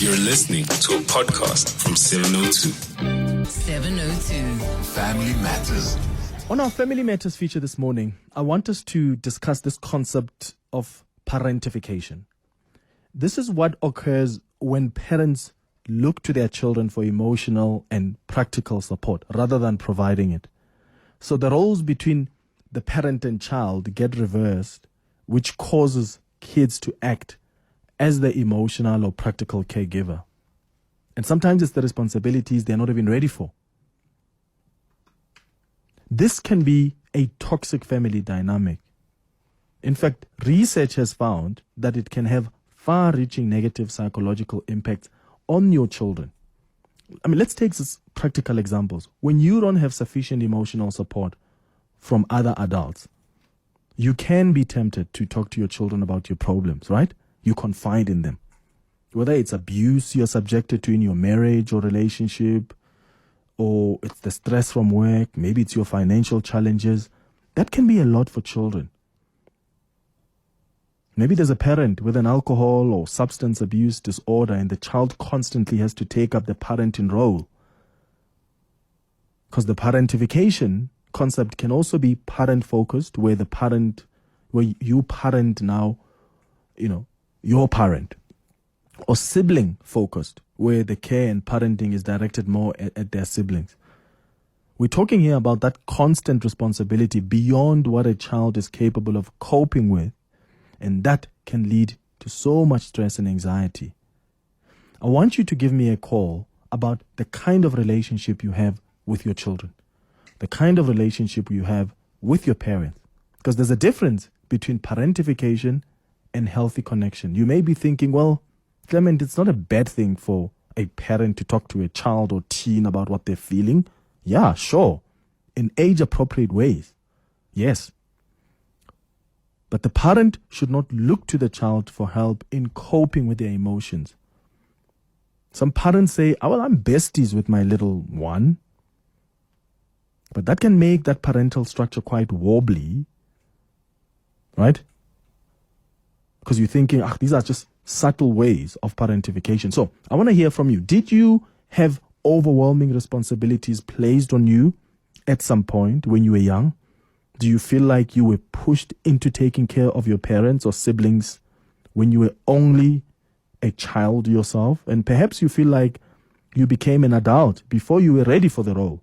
You're listening to a podcast from 702. 702. Family Matters. On our Family Matters feature this morning, I want us to discuss this concept of parentification. This is what occurs when parents look to their children for emotional and practical support rather than providing it. So the roles between the parent and child get reversed, which causes kids to act as the emotional or practical caregiver. And sometimes it's the responsibilities they're not even ready for. This can be a toxic family dynamic. In fact, research has found that it can have far-reaching negative psychological impacts on your children. I mean, let's take some practical examples. When you don't have sufficient emotional support from other adults, you can be tempted to talk to your children about your problems, right? You confide in them. Whether it's abuse you're subjected to in your marriage or relationship, or it's the stress from work, maybe it's your financial challenges, that can be a lot for children. Maybe there's a parent with an alcohol or substance abuse disorder and the child constantly has to take up the parenting role. Because the parentification concept can also be parent-focused, where you parent now, your parent. Or sibling-focused, where the care and parenting is directed more at their siblings. We're talking here about that constant responsibility beyond what a child is capable of coping with, and that can lead to so much stress and anxiety. I want you to give me a call about the kind of relationship you have with your children, the kind of relationship you have with your parents, because there's a difference between parentification and healthy connection. You may be thinking, well, Clement, it's not a bad thing for a parent to talk to a child or teen about what they're feeling. Yeah, sure. In age-appropriate ways. Yes. But the parent should not look to the child for help in coping with their emotions. Some parents say, oh, well, I'm besties with my little one. But that can make that parental structure quite wobbly. Right? Because you're thinking, these are just subtle ways of parentification. So I want to hear from you. Did you have overwhelming responsibilities placed on you at some point when you were young? Do you feel like you were pushed into taking care of your parents or siblings when you were only a child yourself? And perhaps you feel like you became an adult before you were ready for the role.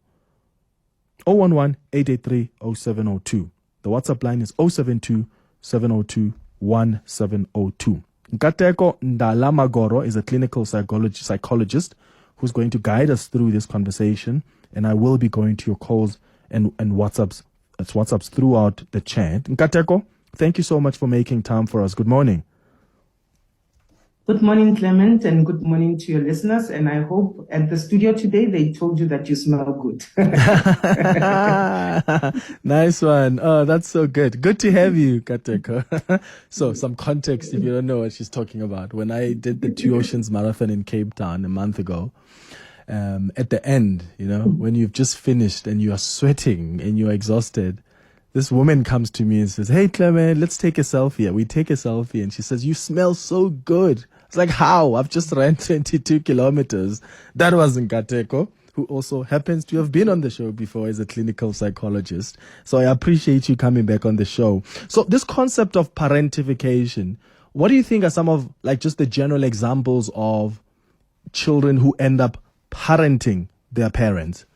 011-883-0702. The WhatsApp line is 072-702-1702. Nkateko Ndala-Magoro is a clinical psychologist who's going to guide us through this conversation, and I will be going to your calls and WhatsApps throughout the chat. Nkateko, thank you so much for making time for us. Good morning. Good morning, Clement, and good morning to your listeners. And I hope at the studio today they told you that you smell good. Nice one. Oh, that's so good. Good to have you, Nkateko. So some context if you don't know what she's talking about. When I did the Two Oceans Marathon in Cape Town a month ago, at the end, when you've just finished and you are sweating and you're exhausted, this woman comes to me and says, hey, Clement, let's take a selfie. We take a selfie and she says, you smell so good. It's like, how? I've just ran 22 kilometers. That was Nkateko, who also happens to have been on the show before as a clinical psychologist. So I appreciate you coming back on the show. So this concept of parentification, what do you think are some of just the general examples of children who end up parenting their parents?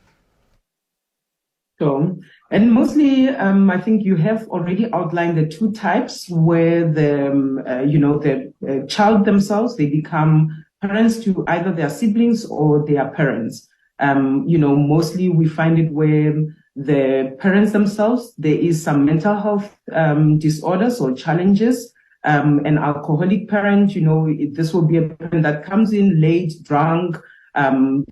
So, and mostly, I think you have already outlined the two types where the child themselves, they become parents to either their siblings or their parents. Mostly we find it where the parents themselves, there is some mental health disorders or challenges. An alcoholic parent, this will be a parent that comes in late, drunk.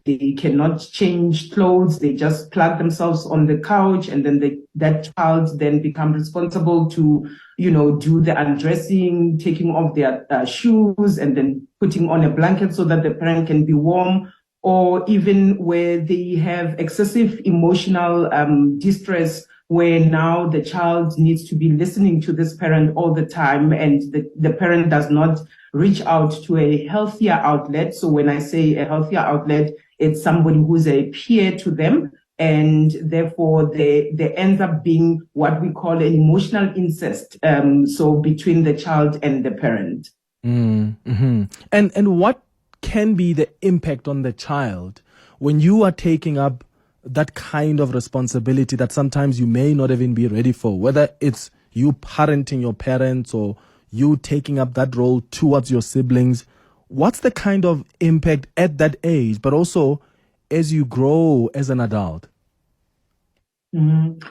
They cannot change clothes. They just plug themselves on the couch, and then that child then become responsible to, do the undressing, taking off their shoes, and then putting on a blanket so that the parent can be warm. Or even where they have excessive emotional distress where now the child needs to be listening to this parent all the time, and the parent does not reach out to a healthier outlet. So when I say a healthier outlet, it's somebody who's a peer to them, and therefore there ends up being what we call an emotional incest, so between the child and the parent. Mm-hmm. And what can be the impact on the child when you are taking up that kind of responsibility that sometimes you may not even be ready for, whether it's you parenting your parents or you taking up that role towards your siblings? What's the kind of impact at that age, but also as you grow as an adult? Mm-hmm.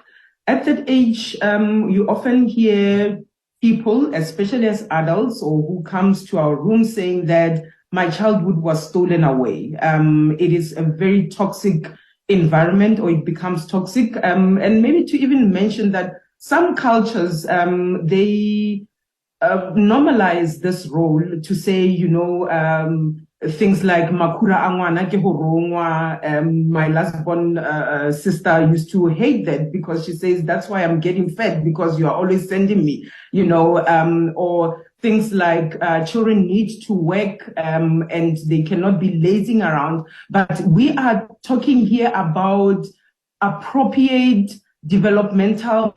At that age, you often hear people, especially as adults or who comes to our room, saying that my childhood was stolen away. It is a very toxic environment, or it becomes toxic. And maybe to even mention that some cultures, they normalize this role to say, things like makura angwana ke horongwa. My last born sister used to hate that because she says that's why I'm getting fed, because you are always sending me, or things like children need to work and they cannot be lazing around. But we are talking here about appropriate developmental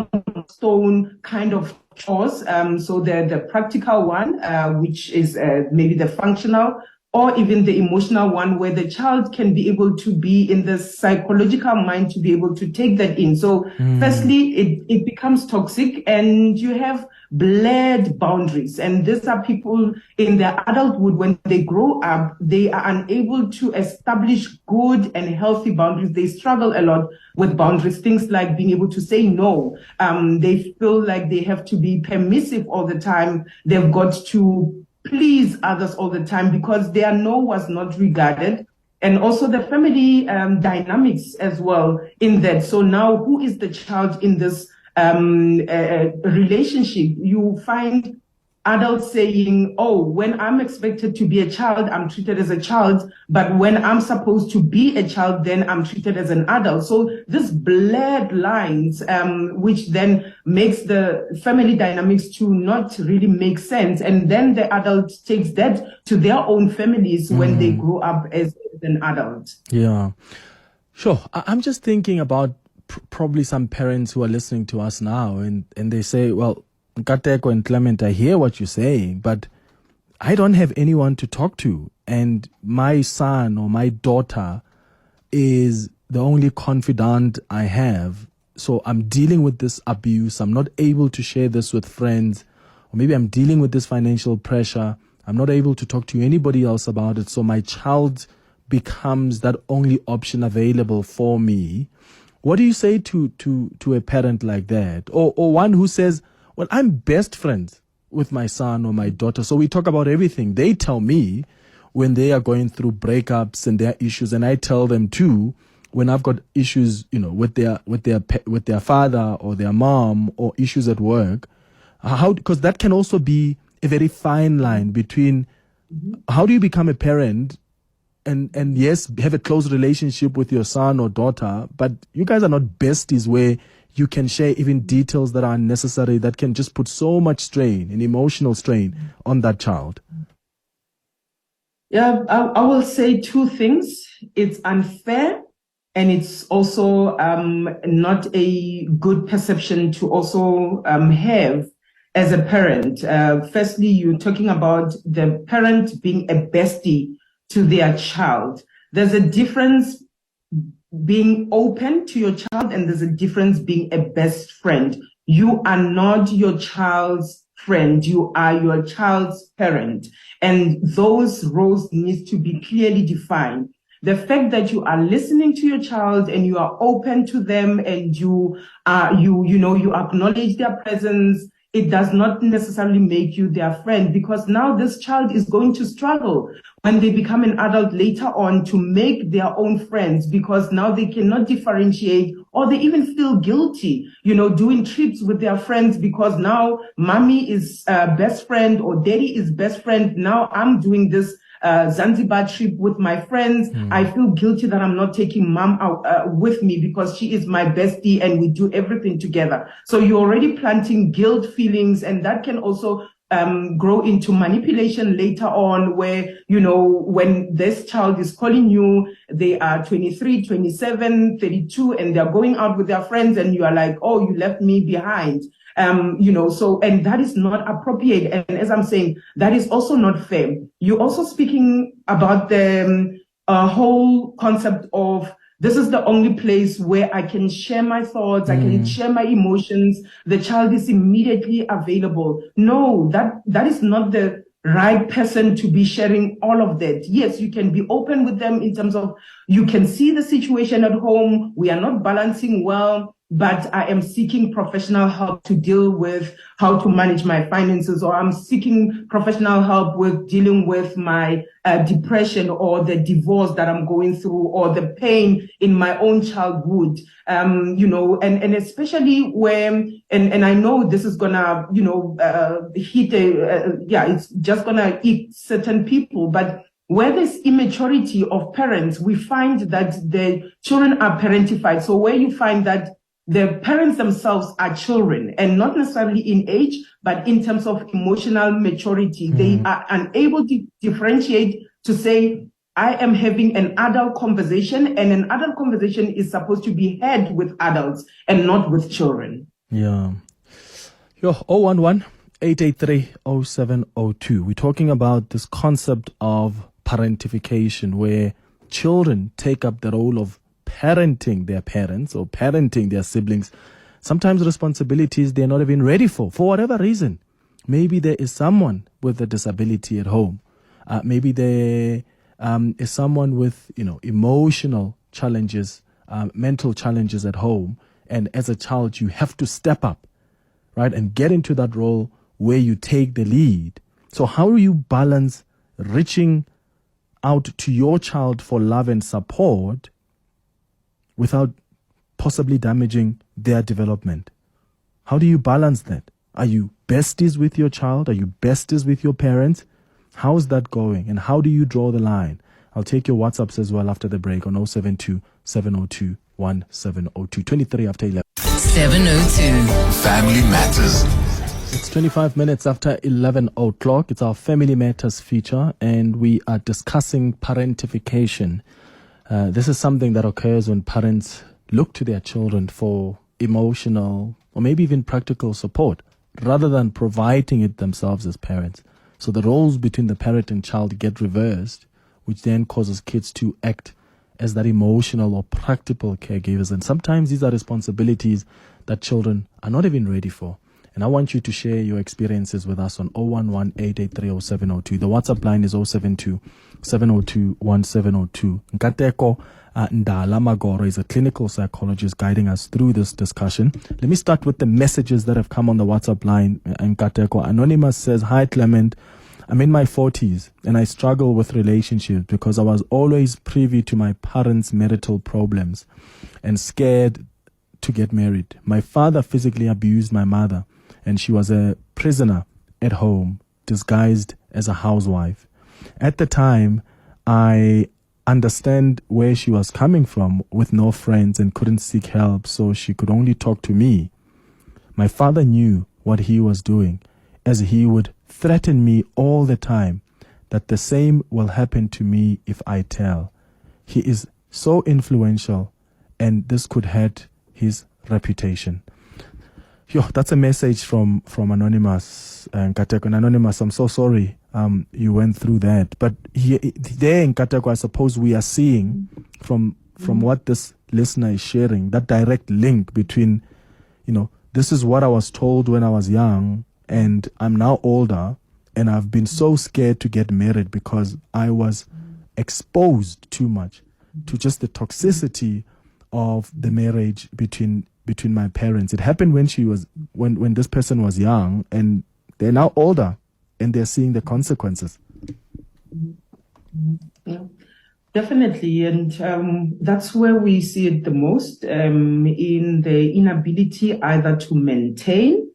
stone kind of chores. So the practical one, which is maybe the functional, or even the emotional one, where the child can be able to be in the psychological mind to be able to take that in. So firstly, it becomes toxic, and you have blurred boundaries. And these are people in their adulthood, when they grow up, they are unable to establish good and healthy boundaries. They struggle a lot with boundaries, things like being able to say no. They feel like they have to be permissive all the time. They've got to please others all the time because their no was not regarded. And also the family dynamics as well in that. So now who is the child in this relationship? You find adults saying, oh, when I'm expected to be a child, I'm treated as a child. But when I'm supposed to be a child, then I'm treated as an adult. So this blurred lines, which then makes the family dynamics to not really make sense. And then the adult takes that to their own families when they grow up as an adult. Yeah, sure. I'm just thinking about probably some parents who are listening to us now, and they say, well, Nkateko and Clement, I hear what you're saying, but I don't have anyone to talk to. And my son or my daughter is the only confidant I have. So I'm dealing with this abuse. I'm not able to share this with friends. Or maybe I'm dealing with this financial pressure. I'm not able to talk to anybody else about it. So my child becomes that only option available for me. What do you say to a parent like that? Or one who says, well, I'm best friends with my son or my daughter, so we talk about everything. They tell me when they are going through breakups and their issues, and I tell them too when I've got issues, with their father or their mom, or issues at work. Because that can also be a very fine line between how do you become a parent and yes, have a close relationship with your son or daughter, but you guys are not besties where you can share even details that are unnecessary, that can just put so much strain and emotional strain on that child. Yeah, I will say two things. It's unfair, and it's also not a good perception to also have as a parent. Firstly, you're talking about the parent being a bestie to their child. There's a difference being open to your child, and there's a difference being a best friend. You are not your child's friend. You are your child's parent. And those roles need to be clearly defined. The fact that you are listening to your child and you are open to them, and you acknowledge their presence, it does not necessarily make you their friend, because now this child is going to struggle when they become an adult later on to make their own friends, because now they cannot differentiate, or they even feel guilty, doing trips with their friends, because now mommy is best friend or daddy is best friend. Now I'm doing this Zanzibar trip with my friends. I feel guilty that I'm not taking mom out with me because she is my bestie and we do everything together. So you're already planting guilt feelings, and that can also grow into manipulation later on, where, you know, when this child is calling you, they are 23, 27, 32, and they're going out with their friends, and you are like, oh, you left me behind. You know, so, and that is not appropriate. And as I'm saying, that is also not fair. You're also speaking about the whole concept of, this is the only place where I can share my thoughts, I can share my emotions. The child is immediately available. No, that is not the right person to be sharing all of that. Yes, you can be open with them in terms of, you can see the situation at home. We are not balancing well, but I am seeking professional help to deal with how to manage my finances, or I'm seeking professional help with dealing with my depression or the divorce that I'm going through, or the pain in my own childhood. You know, and especially when, and I know this is gonna, you know, hit it's just gonna eat certain people, but where there's immaturity of parents, we find that the children are parentified. So where you find that the parents themselves are children, and not necessarily in age, but in terms of emotional maturity. They are unable to differentiate, to say, I am having an adult conversation, and an adult conversation is supposed to be had with adults and not with children. Yeah. Yo, 011-883-0702. We're talking about this concept of parentification, where children take up the role of parenting their parents or parenting their siblings. Sometimes responsibilities they're not even ready for whatever reason. Maybe there is someone with a disability at home. Maybe there is someone with, you know, emotional challenges, mental challenges at home. And as a child, you have to step up, right, and get into that role where you take the lead. So how do you balance reaching out to your child for love and support without possibly damaging their development? How do you balance that? Are you besties with your child? Are you besties with your parents? How's that going? And how do you draw the line? I'll take your WhatsApps as well after the break on 072-702-1702. 23 after 11. 702. Family Matters. It's 25 minutes after 11 o'clock. It's our Family Matters feature, and we are discussing parentification. This is something that occurs when parents look to their children for emotional or maybe even practical support rather than providing it themselves as parents. So the roles between the parent and child get reversed, which then causes kids to act as that emotional or practical caregivers. And sometimes these are responsibilities that children are not even ready for. And I want you to share your experiences with us on 011-883-0702. The WhatsApp line is 072-702-1702. Nkateko Ndala-Magoro is a clinical psychologist guiding us through this discussion. Let me start with the messages that have come on the WhatsApp line. Nkateko Anonymous says, "Hi Clement, I'm in my 40s and I struggle with relationships because I was always privy to my parents' marital problems and scared to get married. My father physically abused my mother, and she was a prisoner at home, disguised as a housewife. At the time, I understand where she was coming from with no friends and couldn't seek help, so she could only talk to me. My father knew what he was doing, as he would threaten me all the time that the same will happen to me if I tell. He is so influential, and this could hurt his reputation." Yo, that's a message from Anonymous. Nkateko, and Anonymous, I'm so sorry you went through that. But there in Nkateko, I suppose we are seeing from what this listener is sharing, that direct link between, you know, this is what I was told when I was young, and I'm now older, and I've been so scared to get married because I was exposed too much to just the toxicity of the marriage between my parents. It happened when this person was young, and they're now older and they're seeing the consequences. Yeah, definitely. And that's where we see it the most, in the inability either to maintain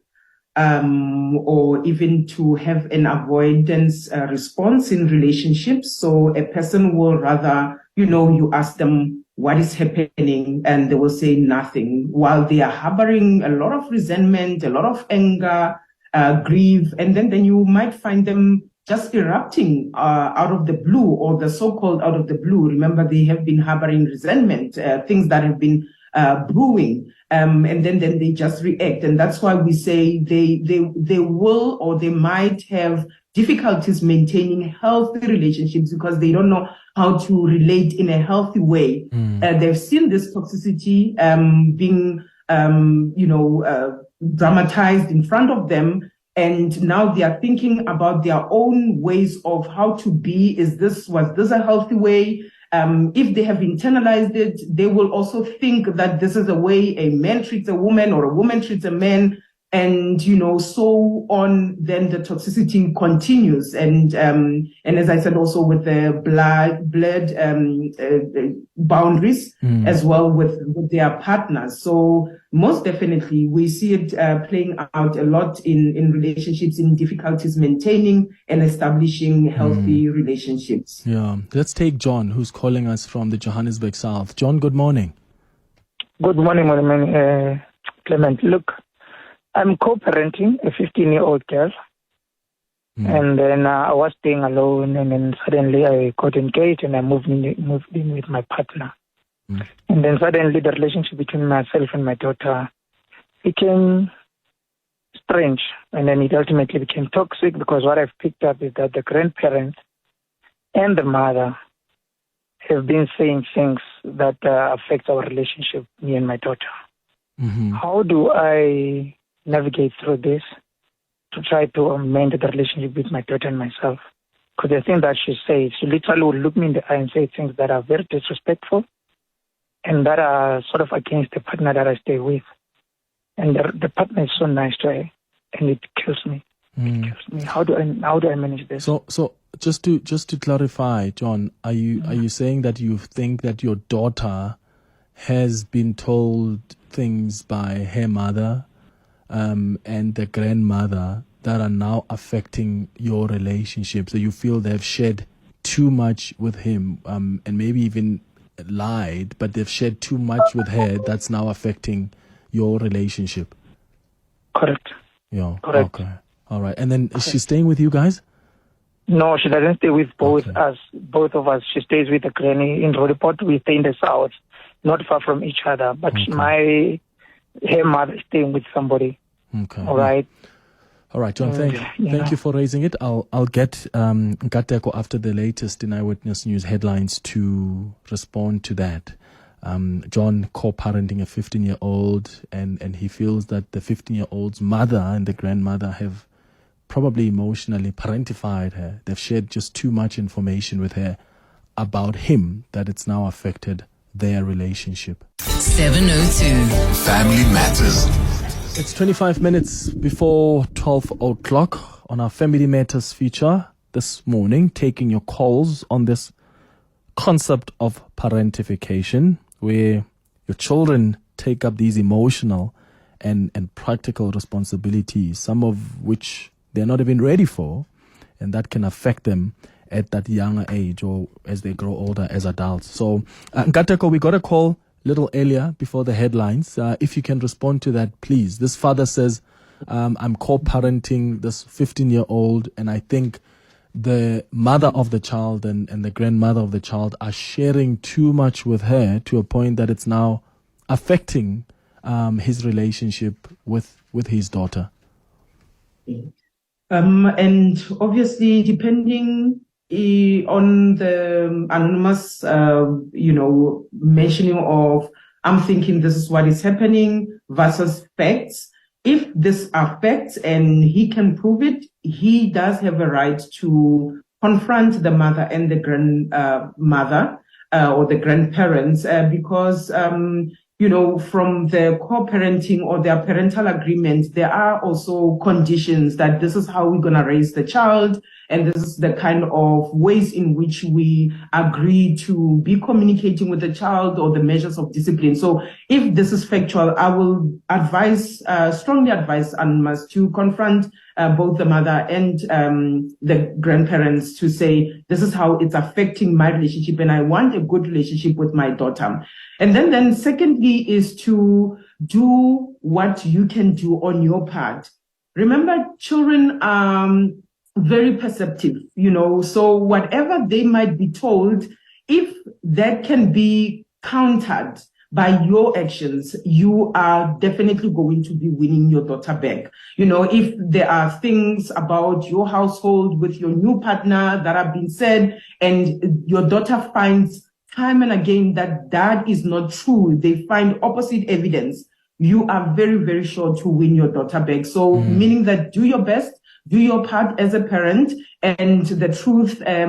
or even to have an avoidance response in relationships. So a person will rather, you ask them what is happening and they will say nothing, while they are harboring a lot of resentment, a lot of anger, grief, and then you might find them just erupting out of the blue, or the so-called out of the blue. Remember, they have been harboring resentment, things that have been brewing, and then they just react. And that's why we say they will, or they might have difficulties maintaining healthy relationships because they don't know how to relate in a healthy way. They've seen this toxicity being, dramatized in front of them. And now they are thinking about their own ways of how to be. Was this a healthy way? If they have internalized it, they will also think that this is the way a man treats a woman or a woman treats a man, and so on. Then the toxicity continues, and as I said, also with the blood boundaries as well with their partners. So most definitely, we see it playing out a lot in relationships, in difficulties maintaining and establishing healthy relationships. Yeah. Let's take John, who's calling us from the Johannesburg South. John, good morning. Good morning, Clement. Look, I'm co-parenting a 15-year-old girl. And then I was staying alone, and then suddenly I got engaged and I moved in with my partner. And then suddenly the relationship between myself and my daughter became strange, and then it ultimately became toxic, because what I've picked up is that the grandparents and the mother have been saying things that affect our relationship, me and my daughter. How do I navigate through this to try to amend the relationship with my daughter and myself? Because the thing that she says, she literally will look me in the eye and say things that are very disrespectful and that are sort of against the partner that I stay with. And the partner is so nice to her, and it kills me. It kills me. How do I manage this? So just to clarify, John, are you saying that you think that your daughter has been told things by her mother and the grandmother that are now affecting your relationship? So you feel they've shared too much with him, and maybe even lied, but they've shared too much with her that's now affecting your relationship? Correct. Yeah. Correct. Okay. All right. And then is she staying with you guys? No, she doesn't stay with both of us. She stays with the granny in Rodeport. We stay in the south, not far from each other. But her mother is staying with somebody. Okay. All right. All right, John, thank you for raising it. I'll get Nkateko after the latest in Eyewitness News headlines to respond to that. John co-parenting a 15-year-old, and he feels that the 15-year-old's mother and the grandmother have probably emotionally parentified her. They've shared just too much information with her about him that it's now affected their relationship. 702. Family Matters. It's 25 minutes before 12 o'clock on our Family Matters feature this morning, taking your calls on this concept of parentification, where your children take up these emotional and practical responsibilities, some of which they're not even ready for, and that can affect them at that younger age or as they grow older as adults. So, Nkateko, we got a call a little earlier before the headlines. If you can respond to that, please. This father says, I'm co-parenting this 15-year-old, and I think the mother of the child and the grandmother of the child are sharing too much with her to a point that it's now affecting his relationship with his daughter. And obviously, depending on the anonymous, mentioning of, I'm thinking this is what is happening versus facts. If this are facts and he can prove it, he does have a right to confront the mother and the grandmother or the grandparents, because, from the co-parenting or their parental agreements, there are also conditions that this is how we're going to raise the child, and this is the kind of ways in which we agree to be communicating with the child, or the measures of discipline. So if this is factual, I will strongly advise Anmas to confront both the mother and the grandparents to say, this is how it's affecting my relationship, and I want a good relationship with my daughter. And then secondly is to do what you can do on your part. Remember, children are very perceptive, so whatever they might be told, if that can be countered by your actions, you are definitely going to be winning your daughter back. If there are things about your household with your new partner that have been said, and your daughter finds time and again that is not true, they find opposite evidence, you are very, very sure to win your daughter back. So meaning that do your best, do your part as a parent, and the truth, I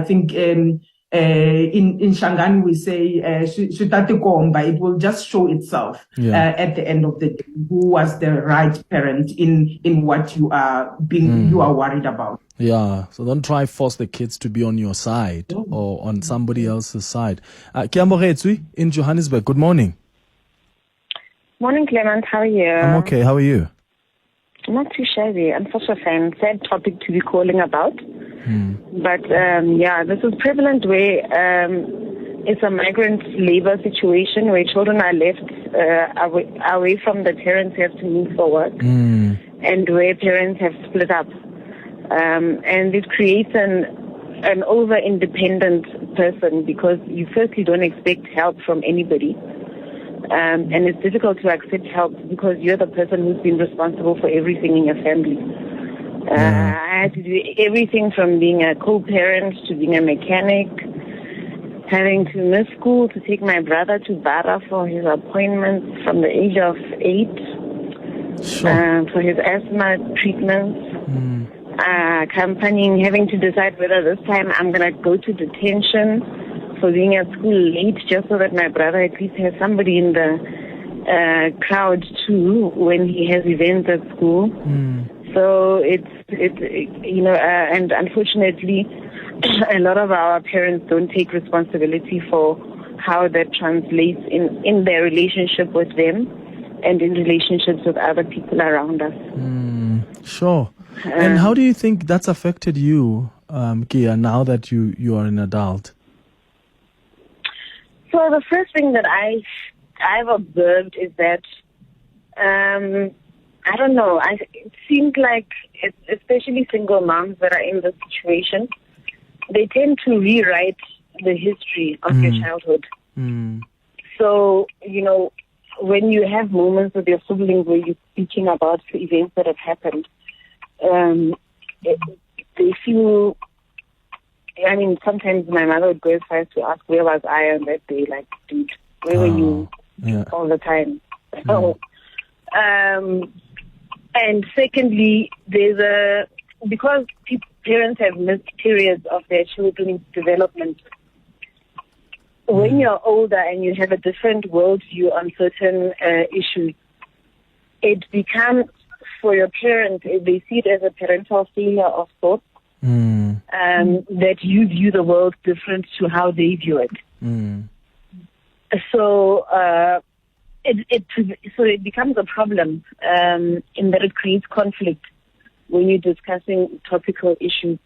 think, in Shangani we say, it will just show itself at the end of the day who was the right parent in what you are worried about. Yeah, so don't try force the kids to be on your side or on somebody else's side. Kiamoretsui in Johannesburg, good morning. Morning, Clement. How are you? I'm okay. How are you? Not too shabby. I'm such a fan. Sad topic to be calling about. But this is prevalent where it's a migrant labor situation where children are left away from the parents who have to move for work, and where parents have split up. And it creates an over-independent person, because you firstly don't expect help from anybody. And it's difficult to accept help because you're the person who's been responsible for everything in your family. I had to do everything from being a co-parent to being a mechanic, having to miss school to take my brother to Bara for his appointments from the age of 8, for his asthma treatments. Accompanying, having to decide whether this time I'm going to go to detention for being at school late, just so that my brother at least has somebody in the crowd too when he has events at school. So and unfortunately, a lot of our parents don't take responsibility for how that translates in their relationship with them and in relationships with other people around us. Sure. And how do you think that's affected you, Kia, now that you are an adult? So the first thing that I've observed is that, I don't know, it seems like, especially single moms that are in this situation, they tend to rewrite the history of your childhood. So, when you have moments with your siblings where you're speaking about the events that have happened, they feel, sometimes my mother would go as far as to ask, where was I on that day? Like, dude, where were you all the time? So, and secondly, because parents have missed periods of their children's development, when you're older and you have a different worldview on certain issues, it becomes, for your parents, they see it as a parental failure of sorts, that you view the world different to how they view it. So it becomes a problem in that it creates conflict when you're discussing topical issues.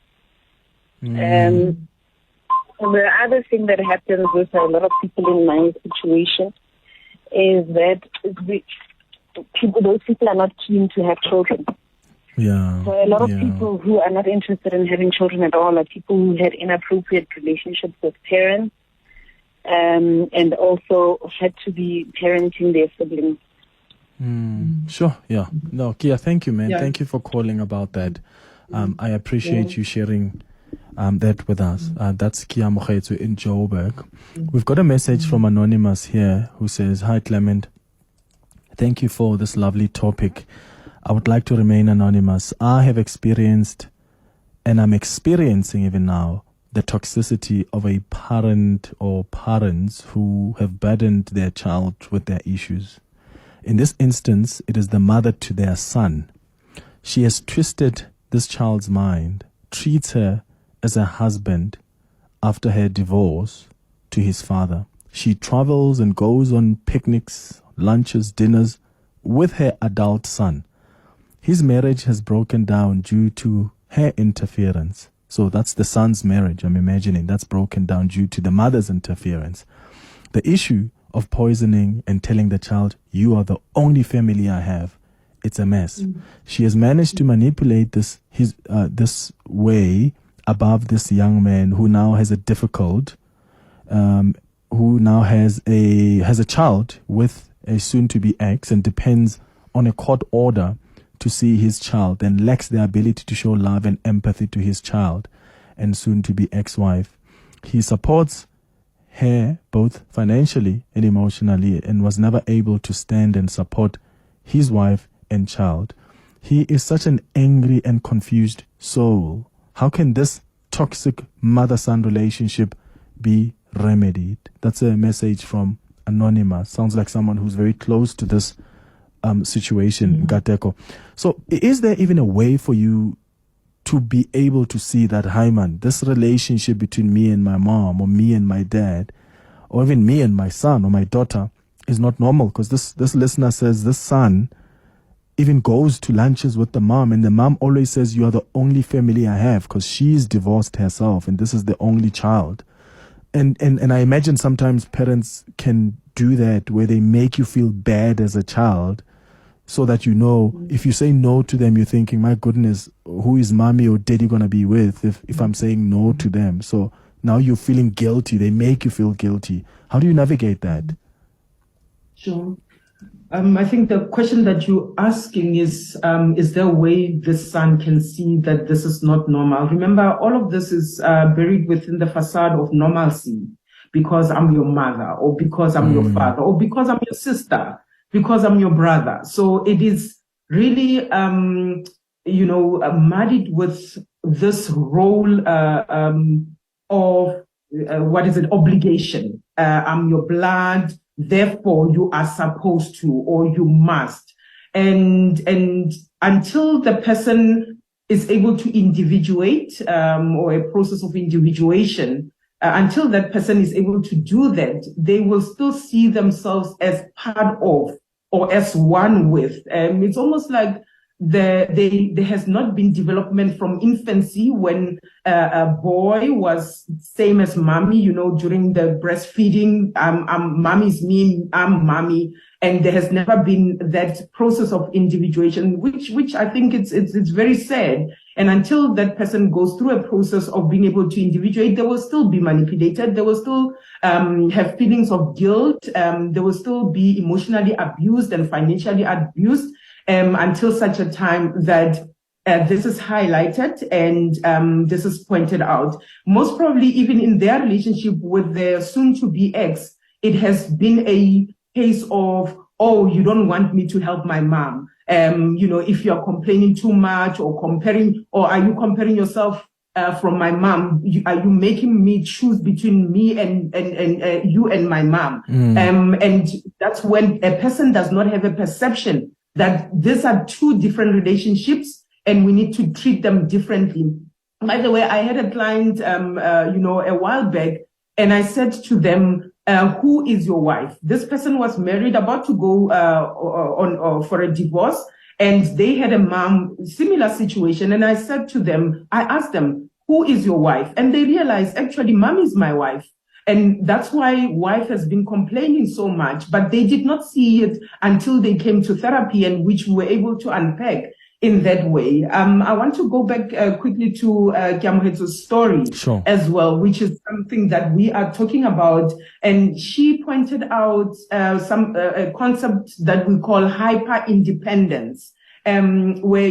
The other thing that happens with a lot of people in my situation is that those people are not keen to have children. So a lot of people who are not interested in having children at all are people who had inappropriate relationships with parents, and also had to be parenting their siblings. Sure, yeah. No, Kia, thank you, man. Yeah. Thank you for calling about that. I appreciate you sharing that with us. That's Kia Mokhetsu in Joburg. We've got a message from Anonymous here who says, "Hi, Clement. Thank you for this lovely topic. I would like to remain anonymous. I have experienced, and I'm experiencing even now, the toxicity of a parent or parents who have burdened their child with their issues. In this instance, it is the mother to their son. She has twisted this child's mind, treats her as a husband after her divorce to his father. She travels and goes on picnics, lunches, dinners with her adult son. His marriage has broken down due to her interference. So that's the son's marriage, I'm imagining. That's broken down due to the mother's interference. The issue of poisoning and telling the child, you are the only family I have, it's a mess. She has managed to manipulate this way above this young man who now has a difficult, who now has a child with a soon-to-be ex and depends on a court order to see his child, and lacks the ability to show love and empathy to his child and soon-to-be ex-wife. He supports her both financially and emotionally and was never able to stand and support his wife and child. He is such an angry and confused soul. How can this toxic mother-son relationship be remedied? That's a message from Anonymous. Sounds like someone who's very close to this situation, Nkateko. So is there even a way for you to be able to see that, hi man, this relationship between me and my mom, or me and my dad, or even me and my son or my daughter is not normal? Because this listener says this son even goes to lunches with the mom, and the mom always says, you are the only family I have, because she's divorced herself and this is the only child. And I imagine sometimes parents can do that, where they make you feel bad as a child, so that, you know, if you say no to them, you're thinking, my goodness, who is mommy or daddy going to be with if I'm saying no to them? So now you're feeling guilty. They make you feel guilty. How do you navigate that? Sure. I think the question that you're asking is there a way the son can see that this is not normal? Remember, all of this is buried within the facade of normalcy, because I'm your mother, or because I'm your father, or because I'm your sister, because I'm your brother. So it is really, muddied with this role of obligation. I'm your blood, therefore you are supposed to, or you must. And until the person is able to individuate, or a process of individuation, until that person is able to do that, they will still see themselves as part of, or as one with. It's almost like there has not been development from infancy, when a boy was same as mommy, during the breastfeeding, mommy's me, I'm mommy. And there has never been that process of individuation, which I think it's very sad. And until that person goes through a process of being able to individuate, they will still be manipulated. They will still have feelings of guilt. They will still be emotionally abused and financially abused, until such a time that this is highlighted and this is pointed out. Most probably, even in their relationship with their soon-to-be ex, it has been a case of, oh, you don't want me to help my mom. If you're complaining too much, or are you comparing yourself from my mom? Are you making me choose between me and you and my mom? And that's when a person does not have a perception that these are two different relationships and we need to treat them differently. By the way, I had a client, a while back, and I said to them, who is your wife? This person was married, about to go for a divorce, and they had a mom, similar situation. And I said to them, I asked them, who is your wife? And they realized, actually, mom is my wife. And that's why wife has been complaining so much, but they did not see it until they came to therapy, and which we were able to unpack in that way. I want to go back quickly to Kiamohetso's story as well, which is something that we are talking about. And she pointed out a concept that we call hyper-independence, where,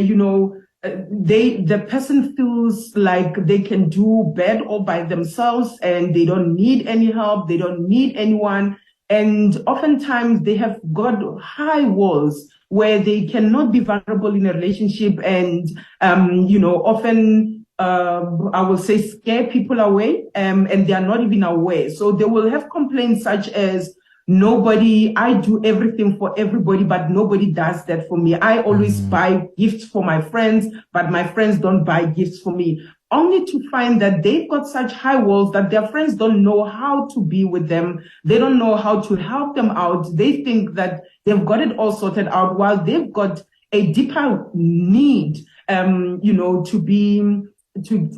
the person feels like they can do bad all by themselves and they don't need any help. They don't need anyone. And oftentimes they have got high walls where they cannot be vulnerable in a relationship, and often I will say, scare people away, and they are not even aware. So they will have complaints such as, I do everything for everybody, but nobody does that for me. I always buy gifts for my friends, but my friends don't buy gifts for me. Only to find that they've got such high walls that their friends don't know how to be with them. They don't know how to help them out. They think that they've got it all sorted out, while they've got a deeper need, to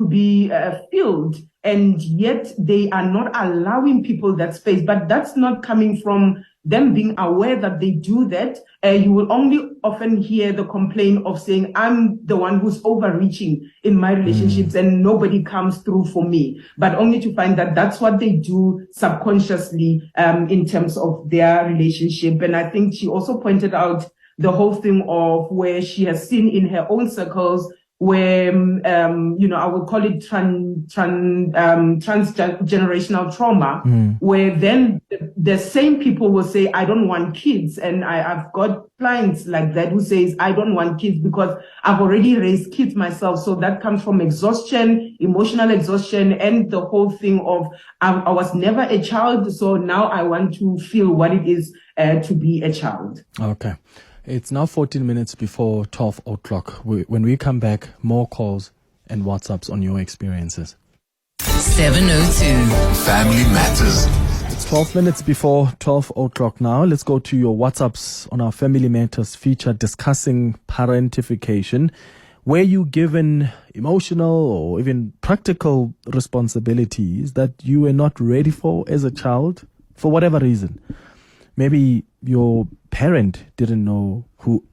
be filled, and yet they are not allowing people that space. But that's not coming from them being aware that they do that. You will only often hear the complaint of saying, I'm the one who's overreaching in my relationships and nobody comes through for me, but only to find that that's what they do subconsciously in terms of their relationship. And I think she also pointed out the whole thing of where she has seen in her own circles where, I would call it transgenerational trauma, where then the same people will say, I don't want kids. And I've got clients like that who says, I don't want kids because I've already raised kids myself. So that comes from exhaustion, emotional exhaustion, and the whole thing of, I was never a child, so now I want to feel what it is to be a child. Okay. It's now 14 minutes before 12 o'clock. When we come back, more calls and WhatsApps on your experiences. 702. Family Matters. It's 12 minutes before 12 o'clock now. Let's go to your WhatsApps on our Family Matters feature discussing parentification. Were you given emotional or even practical responsibilities that you were not ready for as a child for whatever reason? Maybe your parent didn't know who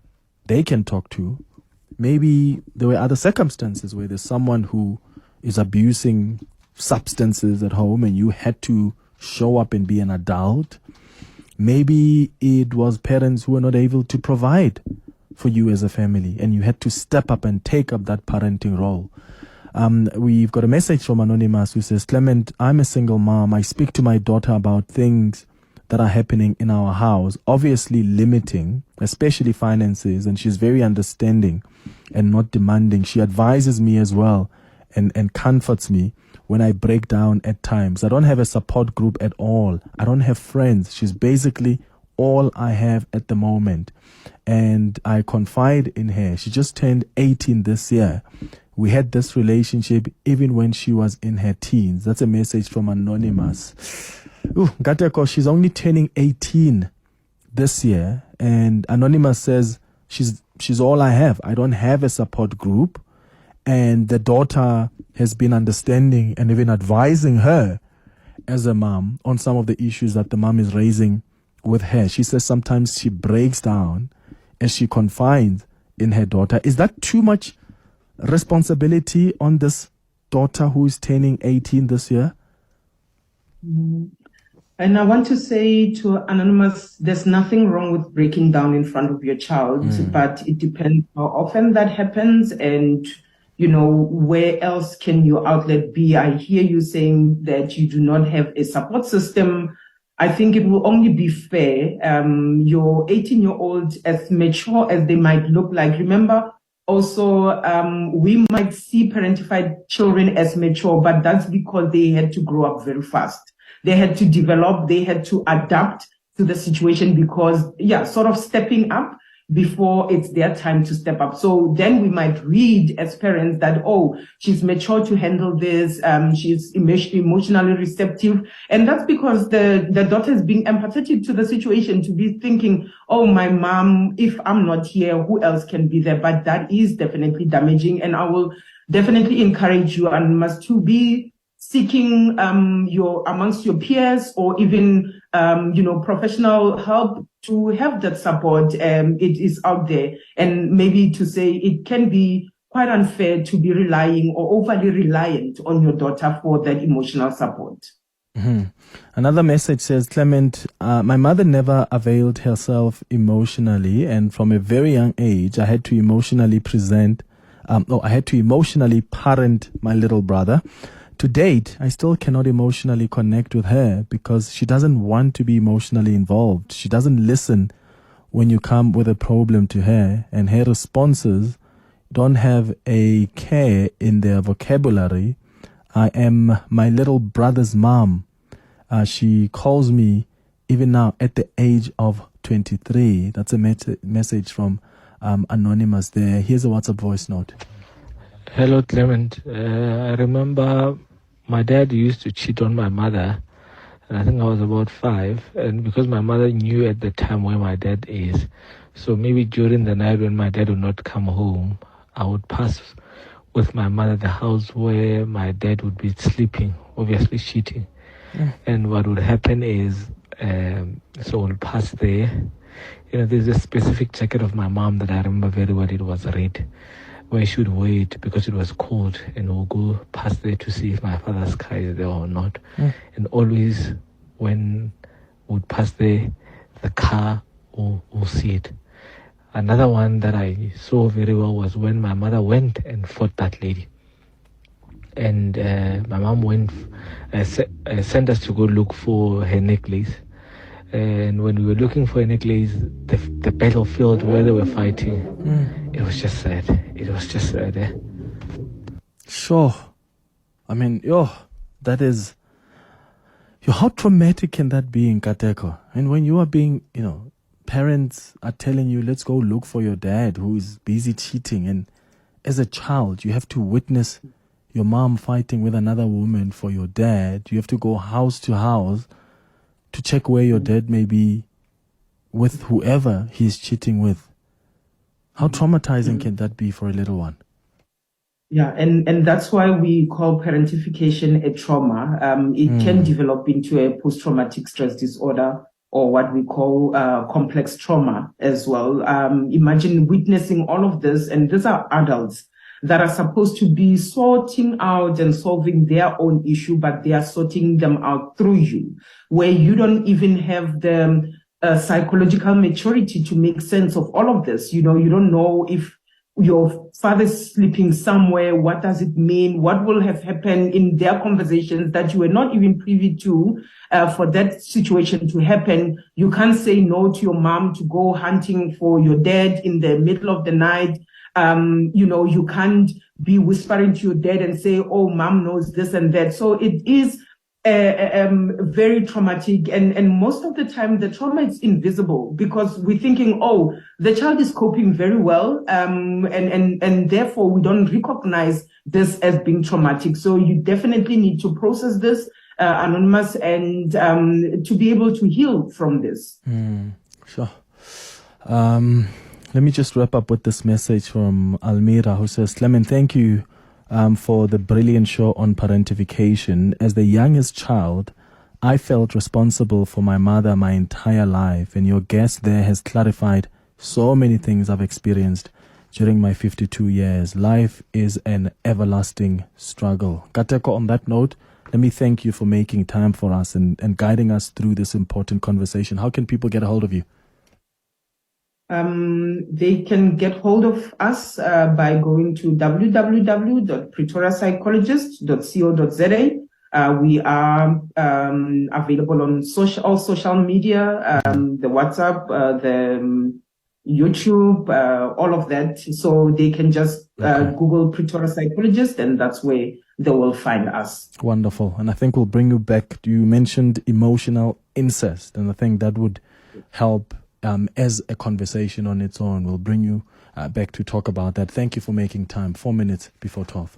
they can talk to. Maybe there were other circumstances where there's someone who is abusing substances at home and you had to show up and be an adult. Maybe it was parents who were not able to provide for you as a family and you had to step up and take up that parenting role. We've got a message from Anonymous who says, Clement, I'm a single mom. I speak to my daughter about things that are happening in our house, obviously limiting, especially finances, and she's very understanding and not demanding. She advises me as well and comforts me when I break down at times. I don't have a support group at all. I don't have friends. She's basically all I have at the moment. And I confide in her. She just turned 18 this year. We had this relationship even when she was in her teens. That's a message from Anonymous. Nkateko, she's only turning 18 this year, and Anonymous says she's all I have. I don't have a support group, and the daughter has been understanding and even advising her as a mom on some of the issues that the mom is raising with her. She says sometimes she breaks down as she confides in her daughter. Is that too much responsibility on this daughter who is turning 18 this year? And I want to say to Anonymous, there's nothing wrong with breaking down in front of your child, but it depends how often that happens and, where else can your outlet be? I hear you saying that you do not have a support system. I think it will only be fair. Your 18-year-old, as mature as they might look like, remember, also, we might see parentified children as mature, but that's because they had to grow up very fast. They had to develop, they had to adapt to the situation because, sort of stepping up before it's their time to step up. So then we might read as parents that, she's mature to handle this, she's emotionally receptive. And that's because the daughter is being empathetic to the situation, to be thinking, my mom, if I'm not here, who else can be there? But that is definitely damaging. And I will definitely encourage you and must to be seeking amongst your peers or even professional help to have that support. It is out there, and maybe to say it can be quite unfair to be relying or overly reliant on your daughter for that emotional support. Mm-hmm. Another message says, Clement, my mother never availed herself emotionally, and from a very young age, I had to emotionally parent my little brother. To date, I still cannot emotionally connect with her because she doesn't want to be emotionally involved. She doesn't listen when you come with a problem to her, and her responses don't have a care in their vocabulary. I am my little brother's mom. She calls me even now at the age of 23. That's a message from Anonymous there. Here's a WhatsApp voice note. Hello, Clement. I remember my dad used to cheat on my mother, and I think I was about 5. And because my mother knew at the time where my dad is, so maybe during the night when my dad would not come home, I would pass with my mother the house where my dad would be sleeping, obviously cheating. And what would happen is, so we'll pass there. There's a specific jacket of my mom that I remember very well. It was red, where she would wait because it was cold, and we'll go past there to see if my father's car is there or not. And always when we'd pass there, the car will see it. Another one that I saw very well was when my mother went and fought that lady. And my mom sent us to go look for her necklace. And when we were looking for a necklace, the battlefield where they were fighting, it was just sad. It was just sad. Sure. I mean, that is... how traumatic can that be, Nkateko? And when you are being, parents are telling you, let's go look for your dad who is busy cheating. And as a child, you have to witness your mom fighting with another woman for your dad. You have to go house to house to check where your dad may be with whoever he's cheating with. How traumatizing can that be for a little one? Yeah, and that's why we call parentification a trauma. It can develop into a post-traumatic stress disorder, or what we call complex trauma as well. Imagine witnessing all of this, and these are adults that are supposed to be sorting out and solving their own issue, but they are sorting them out through you, where you don't even have the psychological maturity to make sense of all of this. You don't know if your father's sleeping somewhere, what does it mean? What will have happened in their conversations that you were not even privy to for that situation to happen? You can't say no to your mom to go hunting for your dad in the middle of the night. You can't be whispering to your dad and say, oh, mom knows this and that. So it is very traumatic. And most of the time, the trauma is invisible because we're thinking, oh, the child is coping very well. And therefore, we don't recognize this as being traumatic. So you definitely need to process this, Anonymous, and to be able to heal from this. Sure. Let me just wrap up with this message from Almira, who says, Clement, thank you for the brilliant show on parentification. As the youngest child, I felt responsible for my mother my entire life, and your guest there has clarified so many things I've experienced during my 52 years. Life is an everlasting struggle. Nkateko, on that note, let me thank you for making time for us and guiding us through this important conversation. How can people get a hold of you? They can get hold of us by going to www.pretoriapsychologist.co.za. We are available on all social media, the WhatsApp, the YouTube, all of that. So they can just Google Pretoria Psychologist, and that's where they will find us. Wonderful. And I think we'll bring you back. You mentioned emotional incest, and I think that would help as a conversation on its own. We'll bring you back to talk about that. Thank you for making time. 4 minutes before 12.